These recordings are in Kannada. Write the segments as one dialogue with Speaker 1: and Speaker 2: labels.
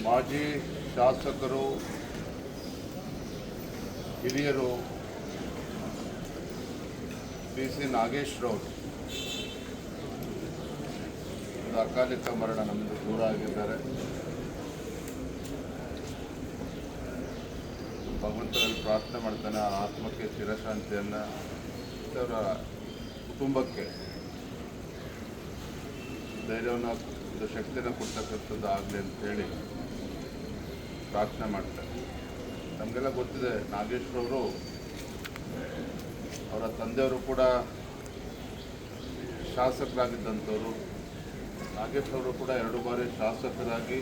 Speaker 1: ಮಾಜಿ ಶಾಸಕರು ಹಿರಿಯರು ಸಿ ನಾಗೇಶ್ರವರು ಅಕಾಲಿಕ ಮರಣ ನಮ್ಮದು ದೂರ ಆಗಿದ್ದಾರೆ. ಭಗವಂತನಲ್ಲಿ ಪ್ರಾರ್ಥನೆ ಮಾಡ್ತಾನೆ ಆ ಆತ್ಮಕ್ಕೆ ಚಿರಶಾಂತಿಯನ್ನು, ಅವರ ಕುಟುಂಬಕ್ಕೆ ಧೈರ್ಯವನ್ನು, ಶಕ್ತಿಯನ್ನು ಕೊಡ್ತಕ್ಕಂಥದ್ದು ಆಗಲಿ ಅಂತೇಳಿ ಪ್ರಾರ್ಥನೆ ಮಾಡ್ತಾರೆ. ನಮಗೆಲ್ಲ ಗೊತ್ತಿದೆ, ನಾಗೇಶ್ರವರು ಅವರ ತಂದೆಯವರು ಕೂಡ ಶಾಸಕರಾಗಿದ್ದಂಥವರು. ನಾಗೇಶ್ರವರು ಕೂಡ 2 ಬಾರಿ ಶಾಸಕರಾಗಿ,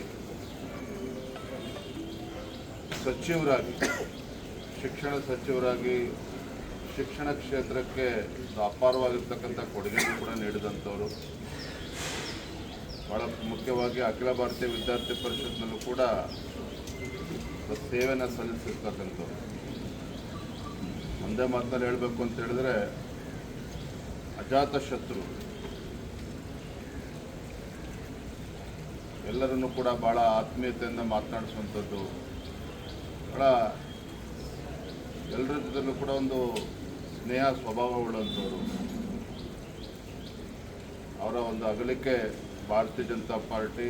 Speaker 1: ಸಚಿವರಾಗಿ, ಶಿಕ್ಷಣ ಸಚಿವರಾಗಿ ಶಿಕ್ಷಣ ಕ್ಷೇತ್ರಕ್ಕೆ ಅಪಾರವಾಗಿರ್ತಕ್ಕಂಥ ಕೊಡುಗೆಯನ್ನು ಕೂಡ ನೀಡಿದಂಥವರು. ಭಾಳ ಮುಖ್ಯವಾಗಿ ಅಖಿಲ ಭಾರತೀಯ ವಿದ್ಯಾರ್ಥಿ ಪರಿಷತ್ನಲ್ಲೂ ಕೂಡ ಸೇವೆಯನ್ನು ಸಲ್ಲಿಸಿರ್ತಕ್ಕಂಥವ್ರು. ಒಂದೇ ಮಾತಲ್ಲಿ ಹೇಳಬೇಕು ಅಂತ ಹೇಳಿದ್ರೆ, ಅಜಾತಶತ್ರು, ಎಲ್ಲರನ್ನೂ ಕೂಡ ಭಾಳ ಆತ್ಮೀಯತೆಯಿಂದ ಮಾತನಾಡಿಸುವಂಥದ್ದು, ಭಾಳ ಎಲ್ಲರ ಜೊತೆಲೂ ಕೂಡ ಒಂದು ಸ್ನೇಹ ಸ್ವಭಾವವುಳ್ಳಂಥವ್ರು. ಅವರ ಒಂದು ಅಗಲಿಕೆ ಭಾರತೀಯ ಜನತಾ ಪಾರ್ಟಿ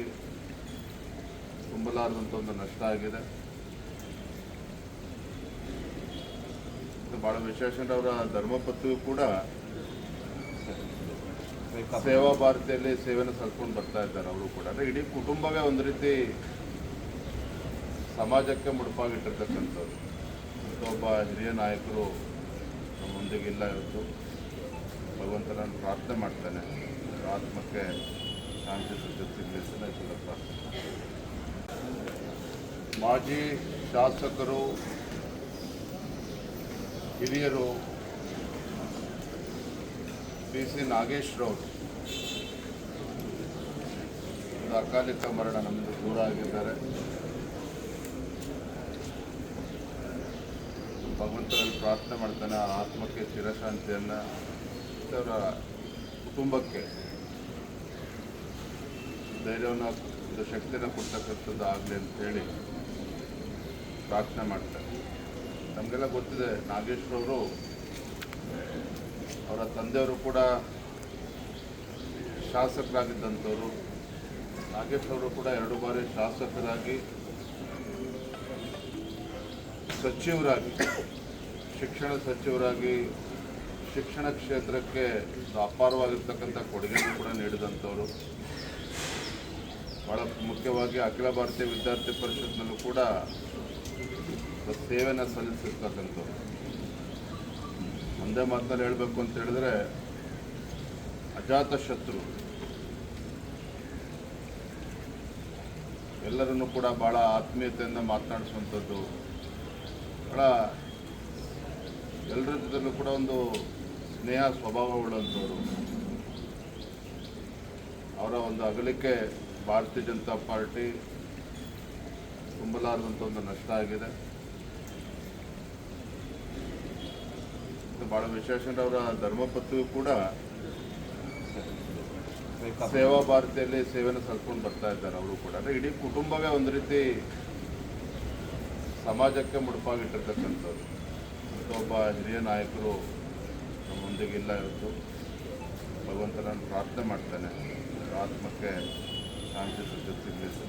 Speaker 1: ತುಂಬಲಾರದಂಥ ಒಂದು ನಷ್ಟ ಆಗಿದೆ. ಭಾಳ ವಿಶೇಷ ಅಂದರೆ ಅವರ ಧರ್ಮಪತ್ನಿಯೂ ಕೂಡ ಸೇವಾ ಭಾರತಿಯಲ್ಲಿ ಸೇವೆಯನ್ನು ಸಲ್ಕೊಂಡು ಬರ್ತಾ ಇದ್ದಾರೆ. ಅವರು ಕೂಡ ಅಂದರೆ ಇಡೀ ಕುಟುಂಬವೇ ಒಂದು ರೀತಿ ಸಮಾಜಕ್ಕೆ ಮುಡುಪಾಗಿಟ್ಟಿರ್ತಕ್ಕಂಥವ್ರು. ಒಬ್ಬ ಹಿರಿಯ ನಾಯಕರು ನಮ್ಮೊಂದಿಗಿಲ್ಲ ಇವತ್ತು. ಭಗವಂತನ ಪ್ರಾರ್ಥನೆ ಮಾಡ್ತಾನೆ ಆತ್ಮಕ್ಕೆ ಶಾಂತಿ ಸಿಗಲಿ ಅಂತ ಪ್ರಾರ್ಥನೆ. ಮಾಜಿ ಶಾಸಕರು ಹಿರಿಯರು ಸಿ ನಾಗೇಶ್ರವರು ಅಕಾಲಿಕ ಮರಣ ನಮ್ಮದು ದೂರ ಆಗಿದ್ದಾರೆ. ಭಗವಂತನಲ್ಲಿ ಪ್ರಾರ್ಥನೆ ಮಾಡ್ತಾನೆ ಆ ಆತ್ಮಕ್ಕೆ ಚಿರಶಾಂತಿಯನ್ನು, ಅವರ ಕುಟುಂಬಕ್ಕೆ ಧೈರ್ಯವನ್ನು, ಶಕ್ತಿಯನ್ನು ಕೊಡ್ತಕ್ಕಂಥದ್ದು ಆಗಲಿ ಅಂತೇಳಿ ಪ್ರಾರ್ಥನೆ ಮಾಡ್ತಾರೆ. ನಮಗೆಲ್ಲ ಗೊತ್ತಿದೆ, ನಾಗೇಶ್ರವರು ಅವರ ತಂದೆಯವರು ಕೂಡ ಶಾಸಕರಾಗಿದ್ದಂಥವರು. ನಾಗೇಶ್ರವರು ಕೂಡ 2 ಬಾರಿ ಶಾಸಕರಾಗಿ, ಸಚಿವರಾಗಿ, ಶಿಕ್ಷಣ ಸಚಿವರಾಗಿ ಶಿಕ್ಷಣ ಕ್ಷೇತ್ರಕ್ಕೆ ಅಪಾರವಾಗಿರ್ತಕ್ಕಂಥ ಕೊಡುಗೆಯನ್ನು ಕೂಡ ನೀಡಿದಂಥವರು. ಭಾಳ ಮುಖ್ಯವಾಗಿ ಅಖಿಲ ಭಾರತೀಯ ವಿದ್ಯಾರ್ಥಿ ಪರಿಷತ್ನಲ್ಲೂ ಕೂಡ ಸೇವೆಯನ್ನು ಸಲ್ಲಿಸಿರ್ತಕ್ಕಂಥವ್ರು. ಒಂದೇ ಮಾತಲ್ಲಿ ಹೇಳಬೇಕು ಅಂತ ಹೇಳಿದ್ರೆ, ಅಜಾತಶತ್ರು, ಎಲ್ಲರನ್ನೂ ಕೂಡ ಭಾಳ ಆತ್ಮೀಯತೆಯಿಂದ ಮಾತನಾಡಿಸುವಂಥದ್ದು, ಭಾಳ ಎಲ್ಲರ ಜೊತೆಲೂ ಕೂಡ ಒಂದು ಸ್ನೇಹ ಸ್ವಭಾವವುಳ್ಳಂಥವ್ರು. ಅವರ ಒಂದು ಅಗಲಿಕೆ ಭಾರತೀಯ ಜನತಾ ಪಾರ್ಟಿ ತುಂಬಲಾರದಂಥ ಒಂದು ನಷ್ಟ ಆಗಿದೆ. ಭಾಳ ವಿಶೇಷ ಅಂದರೆ ಅವರ ಧರ್ಮಪತ್ನಿಯೂ ಕೂಡ ಸೇವಾ ಭಾರತಿಯಲ್ಲಿ ಸೇವೆಯನ್ನು ಸಲ್ಕೊಂಡು ಬರ್ತಾ ಇದ್ದಾರೆ. ಅವರು ಕೂಡ ಅಂದರೆ ಇಡೀ ಕುಟುಂಬವೇ ಒಂದು ರೀತಿ ಸಮಾಜಕ್ಕೆ ಮುಡುಪಾಗಿಟ್ಟಿರ್ತಕ್ಕಂಥವ್ರು. ಒಬ್ಬ ಹಿರಿಯ ನಾಯಕರು ನಮ್ಮೊಂದಿಗಿಲ್ಲ ಇವತ್ತು. ಭಗವಂತನ ಪ್ರಾರ್ಥನೆ ಮಾಡ್ತಾನೆ ಆತ್ಮಕ್ಕೆ ಶಾಂತಿ ಸಿಗಲಿ ಅಂತ